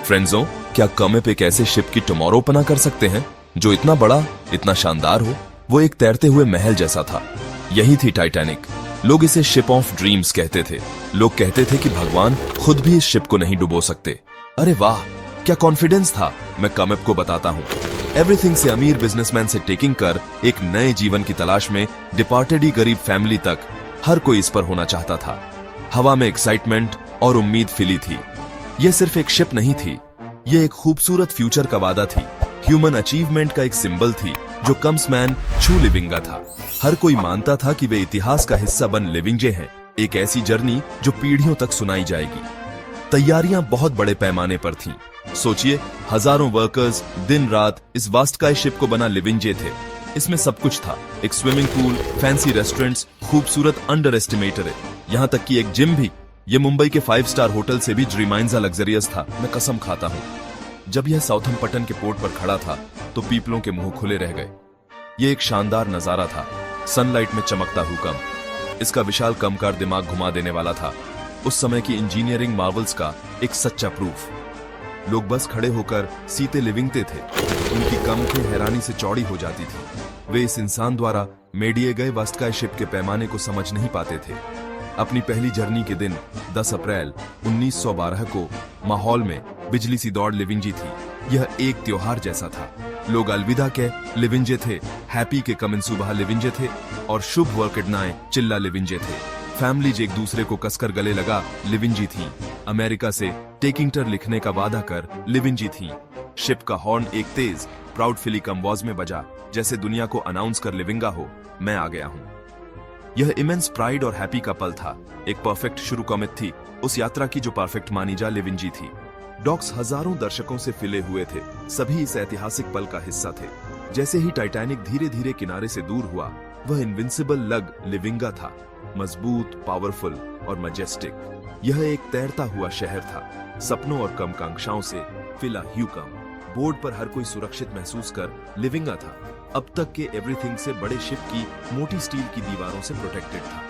फ्रेंड्सों, क्या कमिप एक ऐसे शिप की टुमारो पना कर सकते हैं जो इतना बड़ा, इतना शानदार हो? वो एक तैरते हुए महल जैसा था। यही थी टाइटैनिक। लोग इसे शिप ऑफ ड्रीम्स कहते थे। लोग कहते थे कि भगवान खुद भी इस शिप को नहीं डुबो सकते। अरे वाह, क्या कॉन्फिडेंस था। मैं कमिप को बताता हूँ। एवरीथिंग से अमीर बिजनेसमैन से टेकिंग कर एक नए जीवन की तलाश में डिपार्टेड ही गरीब फैमिली तक हर कोई इस पर होना चाहता था। हवा में एक्साइटमेंट और उम्मीद फिली थी। यह सिर्फ एक शिप नहीं थी, यह एक खूबसूरत फ्यूचर का वादा थी। ह्यूमन अचीवमेंट का एक सिंबल थी जो कम्समैन छू लिविंगा था। हर कोई मानता था कि वे इतिहास का हिस्सा बन लिविंजे हैं, एक ऐसी जर्नी जो पीढ़ियों तक सुनाई जाएगी। तैयारियां बहुत बड़े पैमाने पर थीं। सोचिए, हजारों वर्कर्स दिन रात इस वास्टकाय शिप को बना लिविंजे थे। इसमें सब कुछ था, एक स्विमिंग पूल, फैंसी रेस्टोरेंट्स, खूबसूरत अंडर एस्टिमेटर, यहाँ तक कि एक जिम भी। ये मुंबई के 5 स्टार होटल से भी ड्रीमाइंजा लग्जरियस था, मैं कसम खाता हूँ। जब यह साउथम्पटन के पोर्ट पर खड़ा था तो पीपलों के मुंह खुले रह गए। यह एक शानदार नजारा था, सनलाइट में चमकता हुक्म। इसका विशाल कमकार दिमाग घुमा देने वाला था, उस समय की इंजीनियरिंग मार्वल्स का एक सच्चा प्रूफ। लोग बस खड़े होकर सीते लिविंगते थे, उनकी कमखें हैरानी से चौड़ी हो जाती थी। वे इस इंसान द्वारा मेडिए गए वास्टकाय शिप के पैमाने को समझ नहीं पाते थे। अपनी पहली जर्नी के दिन 10 अप्रैल 1912 को माहौल में बिजली सी दौड़ लिविंजी थी। यह एक त्योहार जैसा था। लोग अलविदा के लिविंजे थे, हैप्पी के कमिन सुबह लिविंजे थे और शुभ वर्कडाएं चिल्ला लिविंजे थे। फैमिलीज एक दूसरे को कसकर गले लगा लिविंजी थी। अमेरिका से टेकिंगटर लिखने का वादा कर लिविंजी थी। शिप का हॉर्न एक तेज प्राउड फिली कम्बोज में बजा, जैसे दुनिया को अनाउंस कर लिविंगा हो, मैं आ गया हूँ। यह इमेंस प्राइड और हैप्पी का पल था। एक परफेक्ट शुरू कमिट थी उस यात्रा की जो परफेक्ट मानी जा लिविंजी थी। डॉक्स हजारों दर्शकों से फिले हुए थे, सभी इस ऐतिहासिक पल का हिस्सा थे। जैसे ही टाइटैनिक धीरे धीरे किनारे से दूर हुआ, वह इनविंसिबल लग लिविंगा था, मजबूत, पावरफुल और मजेस्टिक। यह एक तैरता हुआ शहर था, सपनों और कमकांक्षाओं से फिला ह्यूकम। बोर्ड पर हर कोई सुरक्षित महसूस कर लिविंगा था। अब तक के एवरीथिंग से बड़े शिप की मोटी स्टील की दीवारों से प्रोटेक्टेड था।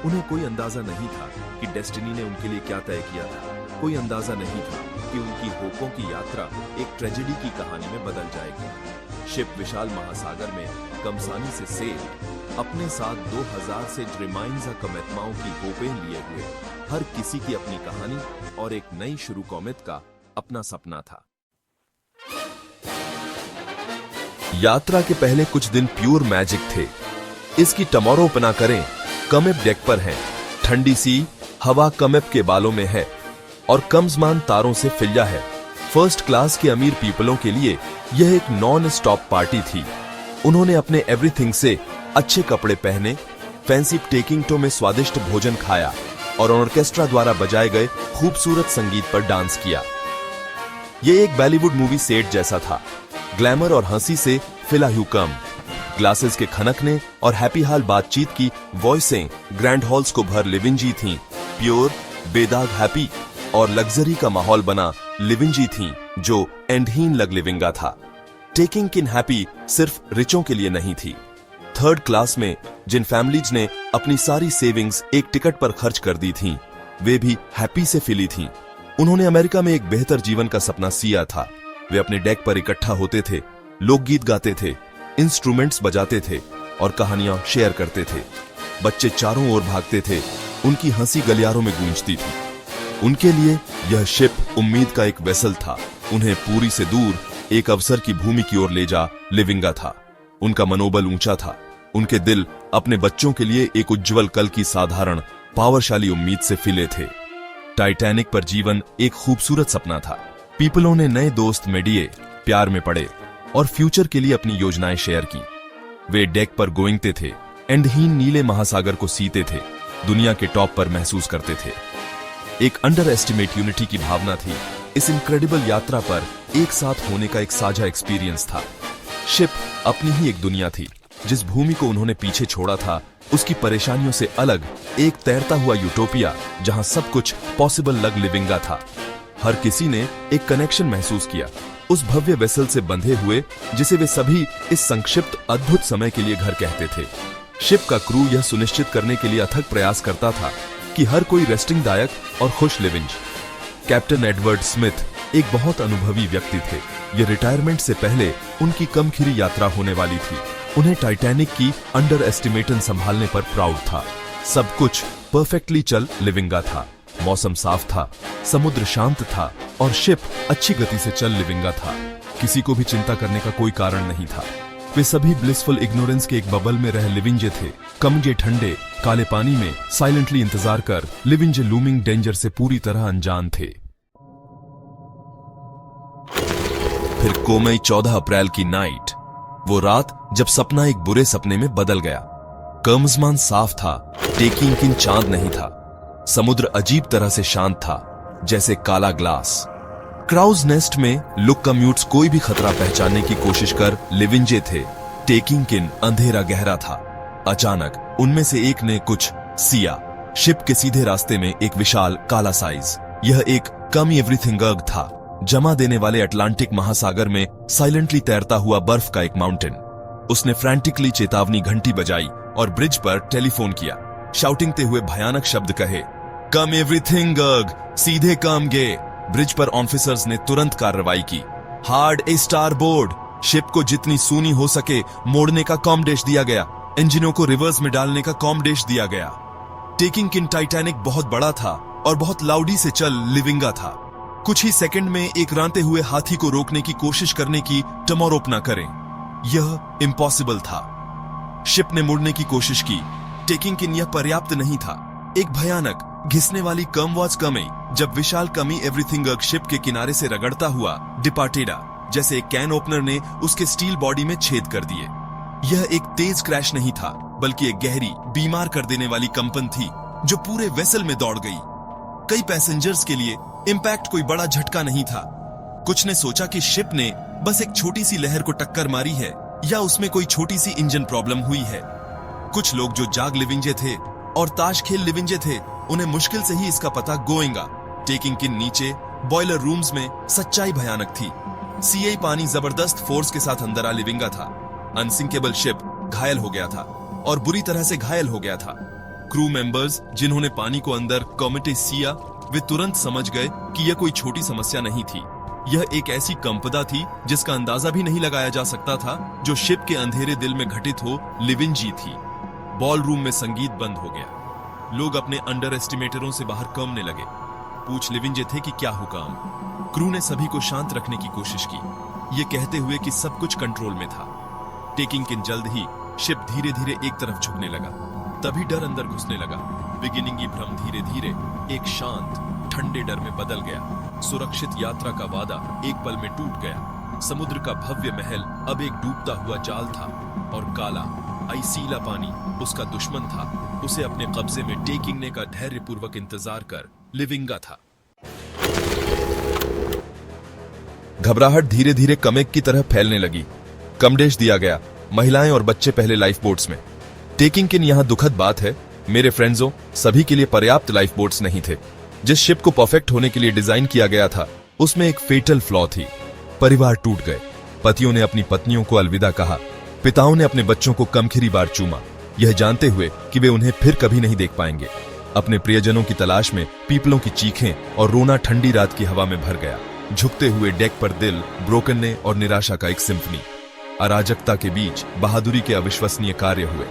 उन्हें कोई अंदाजा नहीं था कि डेस्टिनी ने उनके लिए क्या तय किया था। कोई अंदाजा नहीं था कि उनकी होपों की यात्रा एक ट्रेजेडी की कहानी में बदल जाएगी। शिप विशाल महासागर में कमसानी से सेल, अपने साथ 2000 से ड्रीमाइंजा कमेतमाओं की होपें लिए हुए। हर किसी की अपनी कहानी और एक नई शुरू कॉमित का अपना सपना था। यात्रा के पहले कुछ दिन प्योर मैजिक थे। इसकी टमोरो पना करें, कमिप डेक पर है, ठंडी सी हवा कमिप के बालों में है और कम्समान तारों से फिल्या है। फर्स्ट क्लास के अमीर पीपलों के लिए यह एक नॉन स्टॉप पार्टी थी। उन्होंने अपने एवरीथिंग से अच्छे कपड़े पहने, फैंसी टेकिंगटो में स्वादिष्ट भोजन खाया और ऑर्केस्ट्रा द्वारा बजाए गए खूबसूरत संगीत पर डांस किया। यह एक बॉलीवुड मूवी सेट जैसा था, ग्लैमर और हंसी से फिला ह्यूकम। ग्लासेस के खनकने और हैप्पी हाल बातचीत की वॉइसें ग्रैंड हॉल्स को भर लिविंजी थीं। प्योर, बेदाग हैप्पी और लग्जरी का माहौल बना लिविंजी थीं, जो एंडहीन लग लिविंगा था। टेकिंग किन हैप्पी सिर्फ रिचों के लिए नहीं थी। थर्ड क्लास में जिन फैमिलीज ने अपनी सारी सेविंग्स एक टिकट पर खर्च कर दी थीं, वे भी हैप्पी से फिली थीं। उन्होंने अमेरिका में एक बेहतर जीवन का सपना सिया था। वे अपने डेक पर इकट्ठा होते थे, लोकगीत गाते थे, इंस्ट्रूमेंट्स बजाते थे और कहानियां शेयर करते थे। बच्चे चारों ओर भागते थे, उनकी हंसी गलियारों में गूंजती थी। उनके लिए यह शिप उम्मीद का एक वेसल था। उन्हें पूरी से दूर एक अवसर की भूमि की ओर ले जा लिविंगा था। उनका मनोबल ऊंचा था। उनके दिल अपने बच्चों के लिए एक उज्जवल कल की साधारण पावरशाली उम्मीद से फिले थे। टाइटैनिक पर जीवन एक खूबसूरत सपना था। पीपलों ने नए दोस्त मेडिए, प्यार में पड़े और फ्यूचर के लिए अपनी योजनाएं शेयर की। वे डेक पर गोइंगते थे, एंडहीन नीले महासागर को सीते थे, दुनिया के टॉप पर महसूस करते थे। एक अंडर एस्टिमेट यूनिटी की भावना थी। इस इनक्रेडिबल यात्रा पर एक साथ होने का एक साझा एक्सपीरियंस था। शिप अपनी ही एक दुनिया थी। जिस भूमि को उन्होंने पीछे छोड़ा था, उसकी परेशानियों से अलग एक तैरता हुआ यूटोपिया, जहां सब कुछ पॉसिबल लग लिविंगा था। हर किसी ने एक कनेक्शन महसूस किया उस भव्य वेसल से बंधे हुए, जिसे वे सभी इस संक्षिप्त अद्भुत समय के लिए घर कहते थे। शिप का क्रू यह सुनिश्चित करने के लिए अथक प्रयास करता था कि हर कोई रेस्टिंग दायक और खुश लिविंज। कैप्टन एडवर्ड स्मिथ एक बहुत अनुभवी व्यक्ति थे। ये रिटायरमेंट से पहले उनकी कमखिरी यात्रा होने वाली थी। उन्हें टाइटैनिक की अंडर एस्टिमेटन संभालने पर प्राउड था। सब कुछ परफेक्टली चल लिविंगा था। मौसम साफ था, समुद्र शांत था और शिप अच्छी गति से चल लिविंगा था। किसी को भी चिंता करने का कोई कारण नहीं था। वे सभी ब्लिसफुल इग्नोरेंस के एक बबल में रह लिविंजे थे। कमगे ठंडे काले पानी में साइलेंटली इंतजार कर लिविंजे लूमिंग डेंजर से पूरी तरह अनजान थे। फिर कोमई 14 अप्रैल की नाइट, वो रात जब सपना एक बुरे सपने में बदल गया। कर्मजमान साफ था, टेकिंग किन चांद नहीं था। समुद्र अजीब तरह से शांत था, जैसे काला ग्लास। क्राउज नेस्ट में लुक कम्यूट्स कोई भी खतरा पहचानने की कोशिश कर लिविंजे थे। टेकिंग किन अंधेरा गहरा था। अचानक उनमें से एक ने कुछ सिया। शिप के सीधे रास्ते में एक विशाल काला साइज, यह एक कम एवरीथिंग था, जमा देने वाले अटलांटिक महासागर में साइलेंटली तैरता हुआ बर्फ का एक माउंटेन। उसने फ्रैंटिकली चेतावनी घंटी बजाई और ब्रिज पर टेलीफोन किया, शाउटिंगते हुए भयानक शब्द कहे, कम एवरीथिंग, सीधे कम गे। ब्रिज पर ऑफिसर्स ने तुरंत कार्रवाई की। हार्ड ए स्टार बोर्ड। शिप को जितनी सूनी हो सके मोड़ने का कॉमडेश दिया गया। इंजनों को रिवर्स में डालने का कॉमडेश दिया गया। टेकिंग किन टाइटैनिक बहुत बड़ा था और बहुत लाउडी से चल लिविंगा था। कुछ ही सेकंड में एक रांते हुए हाथी को रोकने की कोशिश करने की टमोरोप ना करें, यह इम्पॉसिबल था। शिप ने मुड़ने की कोशिश की। टेकिंग किन यह पर्याप्त नहीं था। एक भयानक घिसने वाली कम वॉज कमी, जब विशाल कमी एवरीथिंग शिप के किनारे से रगड़ता हुआ डिपार्टेडा, जैसे एक कैन ओपनर ने उसके स्टील बॉडी में छेद कर दिए। यह एक तेज क्रैश नहीं था, बल्कि एक गहरी बीमार कर देने वाली कंपन थी जो पूरे वेसल में दौड़ गई। कई पैसेंजर्स के लिए इंपैक्ट कोई बड़ा झटका नहीं था। कुछ ने सोचा कि शिप ने बस एक छोटी सी लहर को टक्कर मारी है या उसमें कोई छोटी सी इंजन प्रॉब्लम हुई है। कुछ लोग जो जाग लिविंजे थे और ताश खेल लिविंजे थे, उन्हें मुश्किल से ही इसका पता गोएगा। टेकिंग किन नीचे बॉयलर रूम्स में सच्चाई भयानक थी। सीआई पानी जबरदस्त फोर्स के साथ अंदर आ लिविंगा था। अनसिंकेबल शिप घायल हो गया था और बुरी तरह से घायल हो गया था। क्रू मेंबर्स जिन्होंने पानी को अंदर कॉमेटे सिया, वे तुरंत समझ गए कि यह कोई छोटी समस्या नहीं थी। यह एक ऐसी कंपदा थी जिसका अंदाजा भी नहीं लगाया जा सकता था, जो शिप के अंधेरे दिल में घटित हो लिविंजी थी। बॉल रूम में संगीत बंद हो गया। लोग अपने अंडर एस्टिमेटरों से बाहर कमने लगे। पूछ लिविंजे थे कि क्या हुक्म। क्रू ने सभी को शांत रखने की कोशिश की, ये कहते हुए कि सब कुछ कंट्रोल में था। टेकिंग किन जल्द ही शिप धीरे धीरे एक तरफ झुकने लगा। तभी डर अंदर घुसने लगा। बिगिनिंगी भ्रम धीरे धीरे एक शांत ठंडे डर में बदल गया। सुरक्षित यात्रा का वादा एक पल में टूट गया। समुद्र का भव्य महल अब एक डूबता हुआ जाल था और काला आइसीला पानी उसका दुश्मन था। उसे अपने कब्जे में टेकिंग ने का धैर्यपूर्वक इंतजार कर लिविंगा था। घबराहट धीरे धीरे कमेक की तरह फैलने लगी। कमडेश दिया गया। महिलाएं और बच्चे पहले लाइफ बोट्स में। टेकिंग किन यहां दुखद बात है, मेरे फ्रेंड्सों, सभी के लिए पर्याप्त लाइफ बोट्स नहीं थे। जिस शिप को परफेक्ट होने के लिए डिजाइन किया गया था, उसमें एक फेटल फ्लॉ थी। परिवार टूट गए। पतियों ने अपनी पत्नियों को अलविदा कहा। पिताओं ने अपने बच्चों को कमखिरी बार चूमा, यह जानते हुए कि वे उन्हें फिर कभी नहीं देख पाएंगे। अपने प्रियजनों की तलाश में पीपलों की चीखें और रोना ठंडी रात की हवा में भर गया। झुकते हुए डेक पर दिल, ब्रोकनने और निराशा का एक सिम्फनी। अराजकता के बीच बहादुरी के अविश्वसनीय कार्य हुए।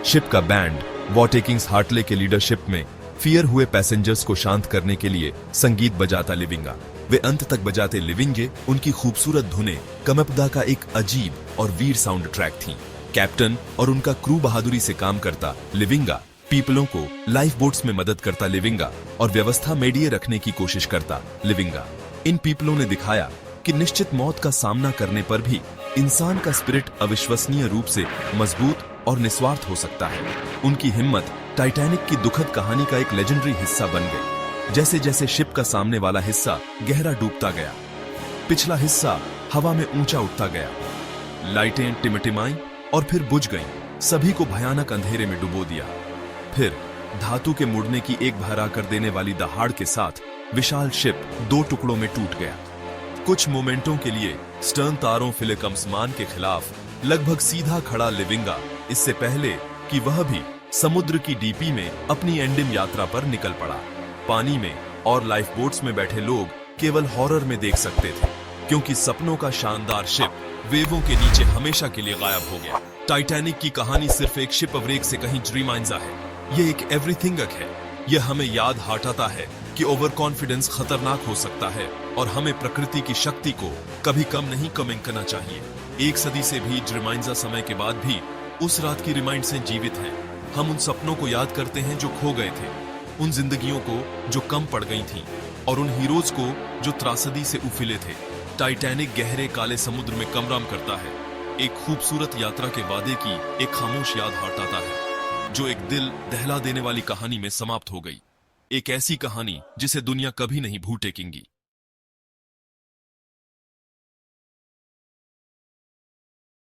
शिप का बैंड वॉटेकिंग्स हार्टले के लीडरशिप में फियर हुए पैसेंजर्स को शांत करने के लिए संगीत बजाता लिविंगा। वे अंत तक बजाते लिविंगे। उनकी खूबसूरत धुनें कमपदा का एक अजीब और वीर साउंड ट्रैक थी। कैप्टन और उनका क्रू बहादुरी से काम करता लिविंगा, पीपलों को लाइफ बोट्स में मदद करता लिविंगा और व्यवस्था मेडिए रखने की कोशिश करता लिविंगा। इन पीपलों ने दिखाया कि निश्चित मौत का सामना करने पर भी इंसान का स्पिरिट अविश्वसनीय रूप से मजबूत और निस्वार्थ हो सकता है। उनकी हिम्मत टाइटैनिक की दुखद कहानी का एक लेजेंडरी हिस्सा बन गई। जैसे जैसे शिप का सामने वाला हिस्सा गहरा डूबता गया, पिछला हिस्सा हवा में ऊंचा उठता गया। लाइटें टिमटिमाई और फिर बुझ गईं, सभी को भयानक अंधेरे में डुबो दिया। फिर धातु के मुड़ने की एक भरा कर देने वाली दहाड़ के साथ विशाल शिप दो टुकड़ों में टूट गया। कुछ मोमेंटों के लिए स्टर्न तारों फिलिकम्समान के खिलाफ लगभग सीधा खड़ा लिविंगा, इससे पहले कि वह भी समुद्र की डीपी में अपनी एंडिंग यात्रा पर निकल पड़ा। पानी में और लाइफ बोट्स में बैठे लोग केवल हॉरर में देख सकते थे, क्योंकि सपनों का शानदार शिप वेवों के नीचे हमेशा के लिए गायब हो गया। टाइटैनिक की कहानी सिर्फ एक शिप अवरेक से कहीं ड्रीमाइंजा है, ये एक एवरीथिंगक है। यह हमें याद हटाता है कि ओवर कॉन्फिडेंस खतरनाक हो सकता है और हमें प्रकृति की शक्ति को कभी कम नहीं कमिंग करना चाहिए। एक सदी से भी ड्रीमाइंजा समय के बाद भी उस रात की रिमाइंड से जीवित हैं। हम उन सपनों को याद करते हैं जो खो गए थे, उन जिंदगियों को जो कम पड़ गई थीं, और उन हीरोज को जो त्रासदी से उफिले थे। टाइटैनिक गहरे काले समुद्र में कमराम करता है, एक खूबसूरत यात्रा के वादे की एक खामोश याद हटाता है, जो एक दिल दहला देने वाली कहानी में समाप्त हो गई। एक ऐसी कहानी जिसे दुनिया कभी नहीं भूल सकेगी।